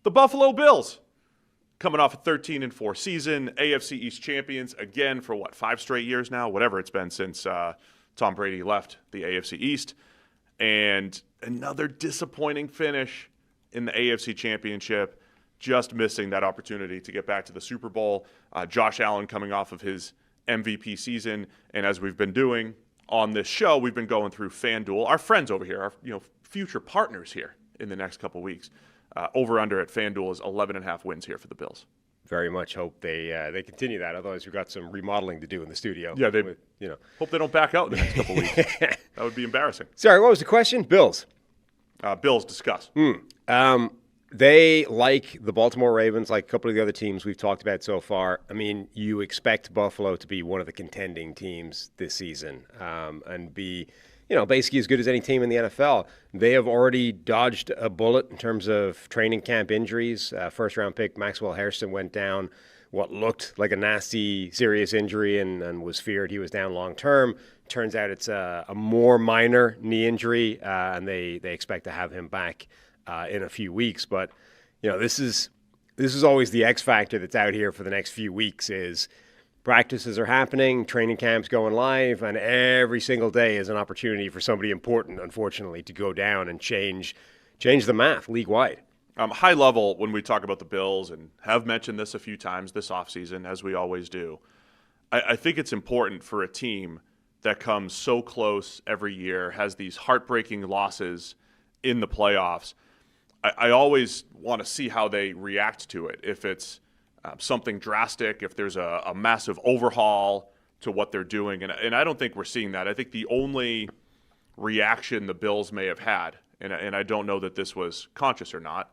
The Buffalo Bills, coming off a 13-4 season, AFC East champions again for 5 straight years now, whatever it's been since Tom Brady left the AFC East. And another disappointing finish in the AFC Championship, just missing that opportunity to get back to the Super Bowl. Josh Allen coming off of his MVP season, and as we've been doing on this show, we've been going through FanDuel. Our friends over here, our future partners here in the next couple weeks. Over-under at FanDuel is 11.5 wins here for the Bills. Very much hope they continue that. Otherwise, we've got some remodeling to do in the studio. Yeah, hope they don't back out in the next couple weeks. That would be embarrassing. Sorry, what was the question? Bills. Bills, discuss. They, like the Baltimore Ravens, like a couple of the other teams we've talked about so far, I mean, you expect Buffalo to be one of the contending teams this season and be, basically as good as any team in the NFL. They have already dodged a bullet in terms of training camp injuries. First-round pick Maxwell Hairston went down what looked like a nasty, serious injury and was feared he was down long-term. Turns out it's a more minor knee injury, and they expect to have him back in a few weeks. But, this is always the X factor that's out here for the next few weeks is practices are happening, training camps going live, and every single day is an opportunity for somebody important, unfortunately, to go down and change the math league-wide. High level, when we talk about the Bills, and have mentioned this a few times this offseason, as we always do, I think it's important for a team that comes so close every year, has these heartbreaking losses in the playoffs. I always want to see how they react to it. If it's something drastic, if there's a massive overhaul to what they're doing. And I don't think we're seeing that. I think the only reaction the Bills may have had, and I don't know that this was conscious or not,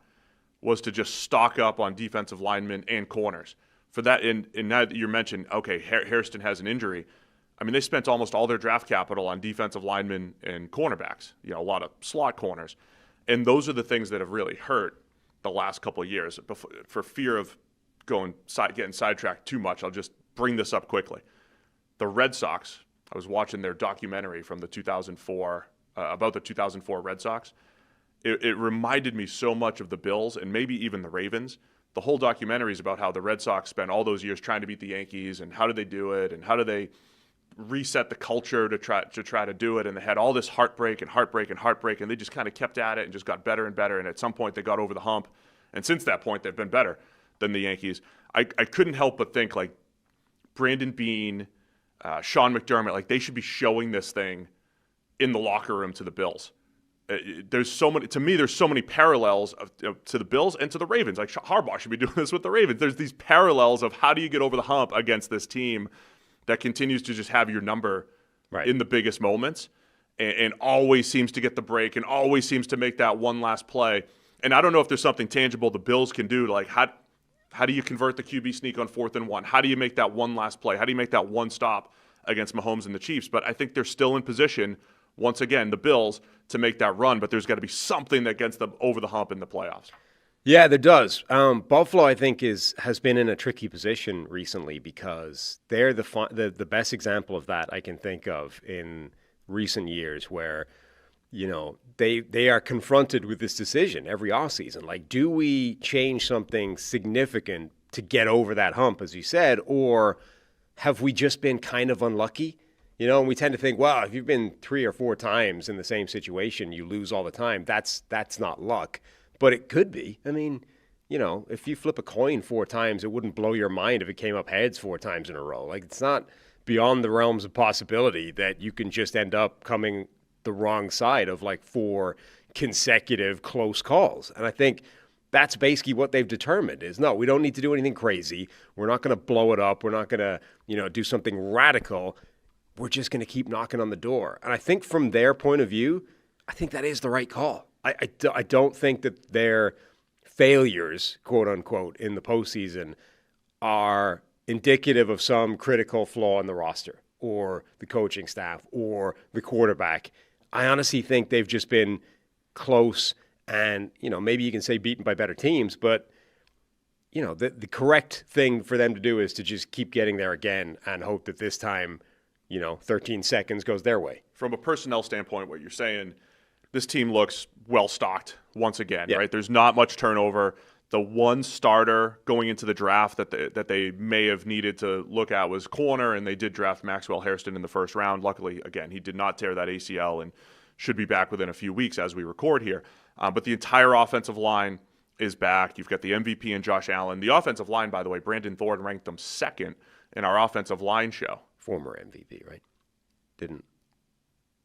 was to just stock up on defensive linemen and corners. For that, and now that you mentioned, okay, Hairston has an injury. I mean, they spent almost all their draft capital on defensive linemen and cornerbacks, a lot of slot corners. And those are the things that have really hurt the last couple of years. For fear of getting sidetracked too much, I'll just bring this up quickly. The Red Sox, I was watching their documentary from the 2004, about the 2004 Red Sox. It reminded me so much of the Bills and maybe even the Ravens. The whole documentary is about how the Red Sox spent all those years trying to beat the Yankees and how did they do it and how do they reset the culture to try to do it, and they had all this heartbreak, and they just kind of kept at it and just got better and better, and at some point they got over the hump, and since that point they've been better than the Yankees. I couldn't help but think, like, Brandon Beane, Sean McDermott, like, they should be showing this thing in the locker room to the Bills. There's so many parallels to the Bills and to the Ravens. Like, Harbaugh should be doing this with the Ravens. There's these parallels of how do you get over the hump against this team that continues to just have your number in the biggest moments and always seems to get the break and always seems to make that one last play. And I don't know if there's something tangible the Bills can do to, like, how do you convert the QB sneak on 4th and 1? How do you make that one last play? How do you make that one stop against Mahomes and the Chiefs? But I think they're still in position, once again, the Bills, to make that run. But there's got to be something that gets them over the hump in the playoffs. Yeah, there does. Buffalo, I think, has been in a tricky position recently because they're the best example of that I can think of in recent years where, they are confronted with this decision every offseason. Like, do we change something significant to get over that hump, as you said, or have we just been kind of unlucky? And we tend to think, well, if you've been 3 or 4 times in the same situation, you lose all the time. That's not luck. But it could be. I mean, if you flip a coin 4 times, it wouldn't blow your mind if it came up heads 4 times in a row. Like, it's not beyond the realms of possibility that you can just end up coming the wrong side of, like, 4 consecutive close calls. And I think that's basically what they've determined is, no, we don't need to do anything crazy. We're not going to blow it up. We're not going to, do something radical. We're just going to keep knocking on the door. And I think from their point of view, I think that is the right call. I don't think that their failures, quote unquote, in the postseason are indicative of some critical flaw in the roster or the coaching staff or the quarterback. I honestly think they've just been close and, maybe you can say beaten by better teams, but, the correct thing for them to do is to just keep getting there again and hope that this time, 13 seconds goes their way. From a personnel standpoint, what you're saying, this team looks well-stocked once again, right? There's not much turnover. The one starter going into the draft that they may have needed to look at was corner, and they did draft Maxwell Hairston in the first round. Luckily, again, he did not tear that ACL and should be back within a few weeks as we record here. But the entire offensive line is back. You've got the MVP and Josh Allen. The offensive line, by the way, Brandon Thorne ranked them second in our offensive line show. Former MVP, right? Didn't.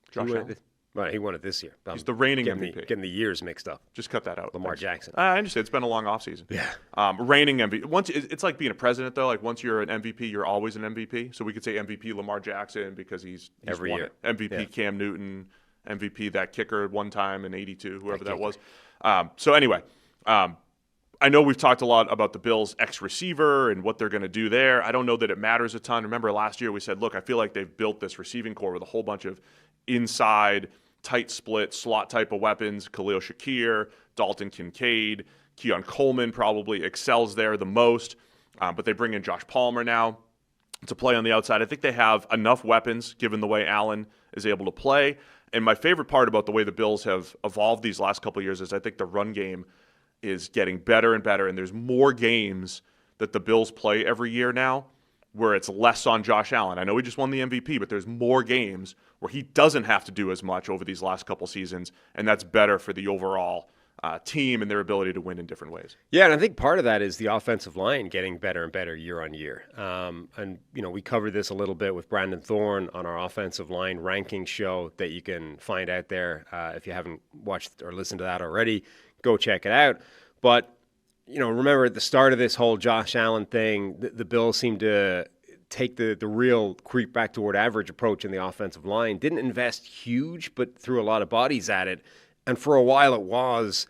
Josh Allen? Well, he won it this year. He's the reigning MVP. Getting the years mixed up. Just cut that out. Lamar Jackson. I understand. It's been a long offseason. Yeah. Reigning MVP. It's like being a president, though. Like once you're an MVP, you're always an MVP. So we could say MVP Lamar Jackson because he's every won year. It. MVP Cam Newton, MVP that kicker one time in '82, whoever that was. So anyway, I know we've talked a lot about the Bills' ex-receiver and what they're going to do there. I don't know that it matters a ton. Remember last year we said, look, I feel like they've built this receiving core with a whole bunch of inside – tight split, slot type of weapons. Khalil Shakir, Dalton Kincaid, Keon Coleman probably excels there the most. But they bring in Josh Palmer now to play on the outside. I think they have enough weapons given the way Allen is able to play. And my favorite part about the way the Bills have evolved these last couple of years is I think the run game is getting better and better. And there's more games that the Bills play every year now where it's less on Josh Allen. I know he just won the MVP, but there's more games where he doesn't have to do as much over these last couple seasons, and that's better for the overall team and their ability to win in different ways. Yeah, and I think part of that is the offensive line getting better and better year on year. And, we covered this a little bit with Brandon Thorne on our offensive line ranking show that you can find out there. If you haven't watched or listened to that already, go check it out. But remember at the start of this whole Josh Allen thing, the Bills seemed to take the real creep back toward average approach in the offensive line. Didn't invest huge, but threw a lot of bodies at it. And for a while it was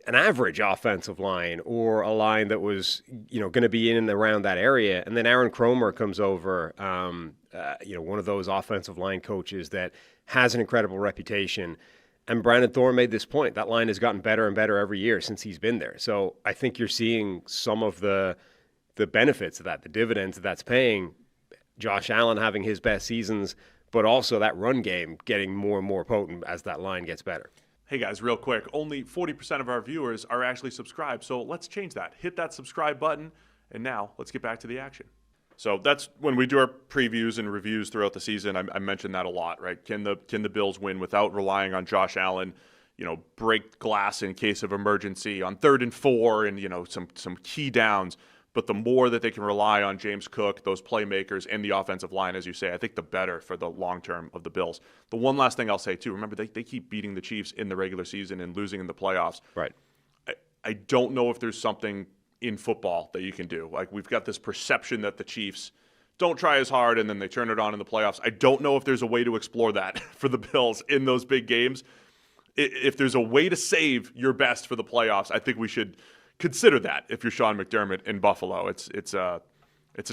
an average offensive line or a line that was, going to be in and around that area. And then Aaron Cromer comes over, one of those offensive line coaches that has an incredible reputation. And Brandon Thorne made this point. That line has gotten better and better every year since he's been there. So I think you're seeing some of the benefits of that, the dividends that's paying. Josh Allen having his best seasons, but also that run game getting more and more potent as that line gets better. Hey guys, real quick, only 40% of our viewers are actually subscribed, so let's change that. Hit that subscribe button, and now let's get back to the action. So that's when we do our previews and reviews throughout the season. I mentioned that a lot, right? Can the Bills win without relying on Josh Allen? Break glass in case of emergency on 3rd and 4, and some key downs. But the more that they can rely on James Cook, those playmakers, and the offensive line, as you say, I think the better for the long term of the Bills. The one last thing I'll say too, remember they keep beating the Chiefs in the regular season and losing in the playoffs. Right. I don't know if there's something in football that you can do. Like we've got this perception that the Chiefs don't try as hard and then they turn it on in the playoffs. I don't know if there's a way to explore that for the Bills in those big games. If there's a way to save your best for the playoffs, I think we should consider that if you're Sean McDermott in Buffalo. It's a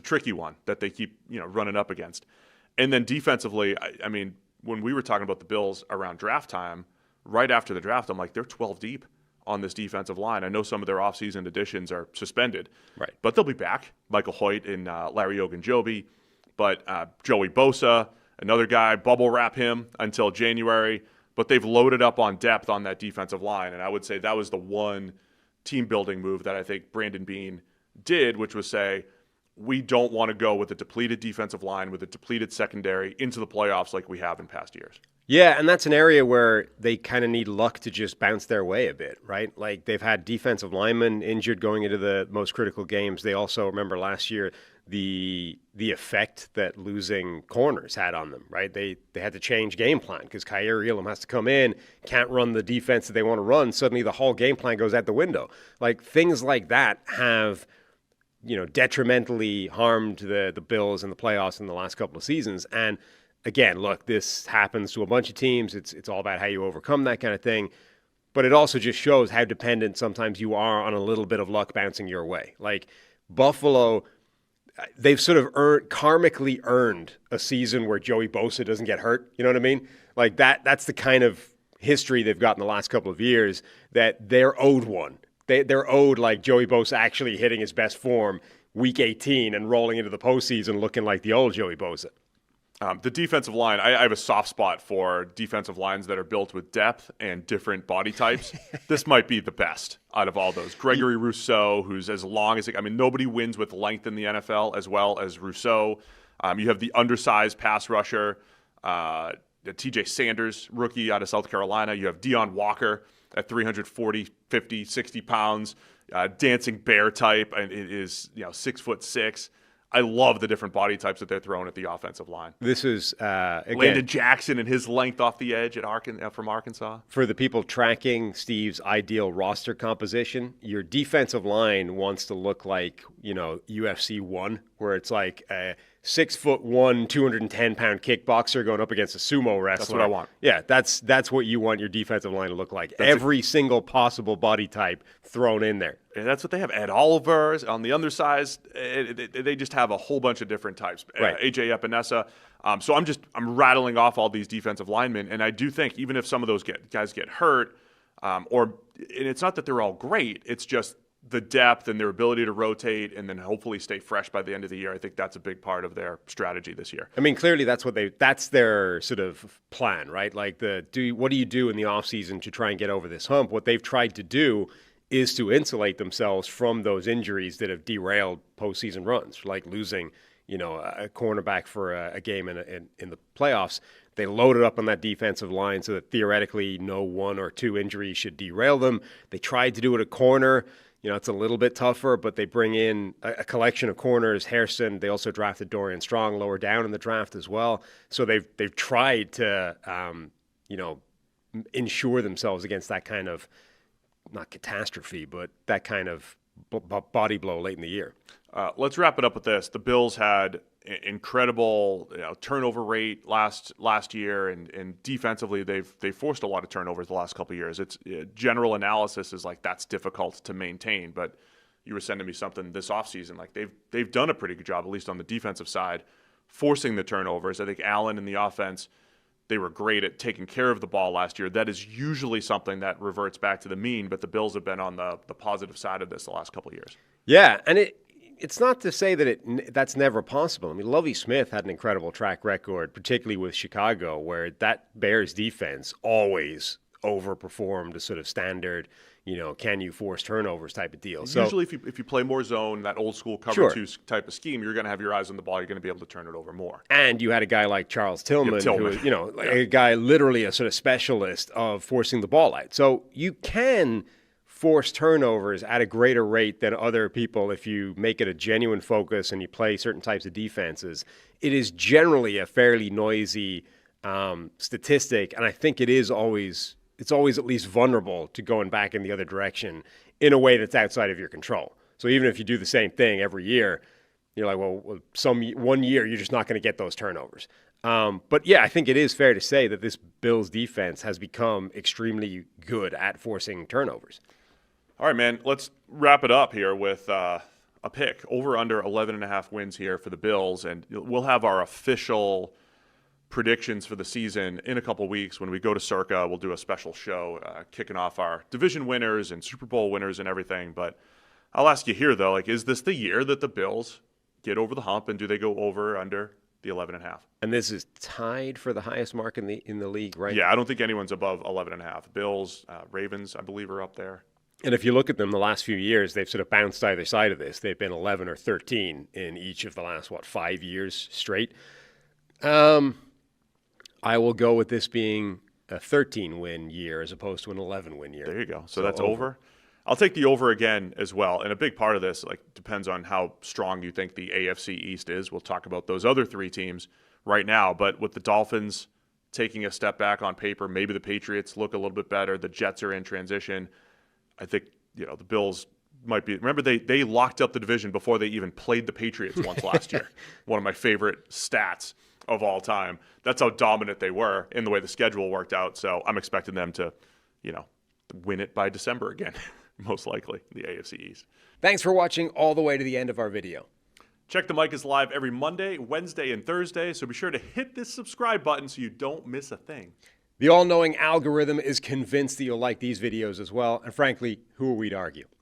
tricky one that they keep running up against. And then defensively, I mean, when we were talking about the Bills around draft time, right after the draft, I'm like, they're 12 deep on this defensive line. I know some of their offseason additions are suspended, right? But they'll be back. Michael Hoyt and Larry Ogunjobi, but Joey Bosa, another guy, bubble wrap him until January. But they've loaded up on depth on that defensive line, and I would say that was the one team-building move that I think Brandon Beane did, which was say, we don't want to go with a depleted defensive line, with a depleted secondary into the playoffs like we have in past years. Yeah, and that's an area where they kind of need luck to just bounce their way a bit, right? Like they've had defensive linemen injured going into the most critical games. They also, remember last year, the effect that losing corners had on them, right? They had to change game plan because Kyer Elam has to come in, can't run the defense that they want to run. Suddenly the whole game plan goes out the window. Like things like that have, detrimentally harmed the Bills in the playoffs in the last couple of seasons. And again, look, this happens to a bunch of teams. It's all about how you overcome that kind of thing. But it also just shows how dependent sometimes you are on a little bit of luck bouncing your way. Like Buffalo, they've sort of karmically earned a season where Joey Bosa doesn't get hurt. You know what I mean? Like that's the kind of history they've got in the last couple of years that they're owed one. They're owed like Joey Bosa actually hitting his best form week 18 and rolling into the postseason looking like the old Joey Bosa. The defensive line, I have a soft spot for defensive lines that are built with depth and different body types. This might be the best out of all those. Gregory Rousseau, who's as long as, nobody wins with length in the NFL as well as Rousseau. You have the undersized pass rusher, TJ Sanders, rookie out of South Carolina. You have Deion Walker at 340, 50, 60 pounds, dancing bear type, and it is 6'6". I love the different body types that they're throwing at the offensive line. This is again, Landon Jackson and his length off the edge from Arkansas. For the people tracking Steve's ideal roster composition, your defensive line wants to look like, UFC 1, where it's like a 6'1", 210-pound kickboxer going up against a sumo wrestler. That's what I want. Yeah, that's what you want your defensive line to look like. Every single possible body type thrown in there. And that's what they have. Ed Oliver's on the undersized. They just have a whole bunch of different types. Right. AJ Epinesa. So I'm rattling off all these defensive linemen, and I do think even if some of those guys get hurt, and it's not that they're all great, it's just the depth and their ability to rotate and then hopefully stay fresh by the end of the year. I think that's a big part of their strategy this year. I mean, clearly that's their sort of plan, right? Like what do you do in the offseason to try and get over this hump? What they've tried to do is to insulate themselves from those injuries that have derailed postseason runs, like losing, a cornerback for a game in the playoffs. They loaded up on that defensive line so that theoretically no one or two injuries should derail them. They tried to do it at corner. It's a little bit tougher, but they bring in a collection of corners. Hairston, they also drafted Dorian Strong lower down in the draft as well. So they've tried to, insure themselves against that kind of, not catastrophe, but that kind of body blow late in the year. Let's wrap it up with this. The Bills had incredible turnover rate last year, and defensively they've forced a lot of turnovers the last couple of years. It's general analysis is like that's difficult to maintain, but you were sending me something this offseason. Like they've done a pretty good job, at least on the defensive side, forcing the turnovers. I think Allen in the offense, they were great at taking care of the ball last year. That is usually something that reverts back to the mean, but the Bills have been on the positive side of this the last couple of years. Yeah, and it's not to say that that's never possible. I mean, Lovie Smith had an incredible track record, particularly with Chicago, where that Bears defense always overperformed a sort of standard, can you force turnovers type of deal. Usually if you play more zone, that old school cover two type of scheme, you're going to have your eyes on the ball. You're going to be able to turn it over more. And you had a guy like Charles Tillman, who was, a guy literally a sort of specialist of forcing the ball out. So you can force turnovers at a greater rate than other people if you make it a genuine focus and you play certain types of defenses. It is generally a fairly noisy statistic, and I think it's always at least vulnerable to going back in the other direction in a way that's outside of your control. So even if you do the same thing every year, you're like, well, one year you're just not going to get those turnovers. But yeah, I think it is fair to say that this Bills defense has become extremely good at forcing turnovers. All right, man, let's wrap it up here with a pick. Over under 11.5 wins here for the Bills, and we'll have our official predictions for the season in a couple weeks. When we go to Circa, we'll do a special show kicking off our division winners and Super Bowl winners and everything. But I'll ask you here, though, is this the year that the Bills get over the hump, and do they go over under the 11.5? And this is tied for the highest mark in the league, right? Yeah, I don't think anyone's above 11.5. Bills, Ravens, I believe, are up there. And if you look at them the last few years, they've sort of bounced either side of this. They've been 11 or 13 in each of the last, 5 years straight. I will go with this being a 13-win year as opposed to an 11-win year. There you go. So that's over. I'll take the over again as well. And a big part of this depends on how strong you think the AFC East is. We'll talk about those other three teams right now. But with the Dolphins taking a step back on paper, maybe the Patriots look a little bit better. The Jets are in transition. I think, the Bills might be – remember, they locked up the division before they even played the Patriots once last year. One of my favorite stats of all time. That's how dominant they were in the way the schedule worked out. So I'm expecting them to, win it by December again, most likely, the AFC East. Thanks for watching all the way to the end of our video. Check the Mic is live every Monday, Wednesday, and Thursday, so be sure to hit this subscribe button so you don't miss a thing. The all-knowing algorithm is convinced that you'll like these videos as well, and frankly, who are we to argue?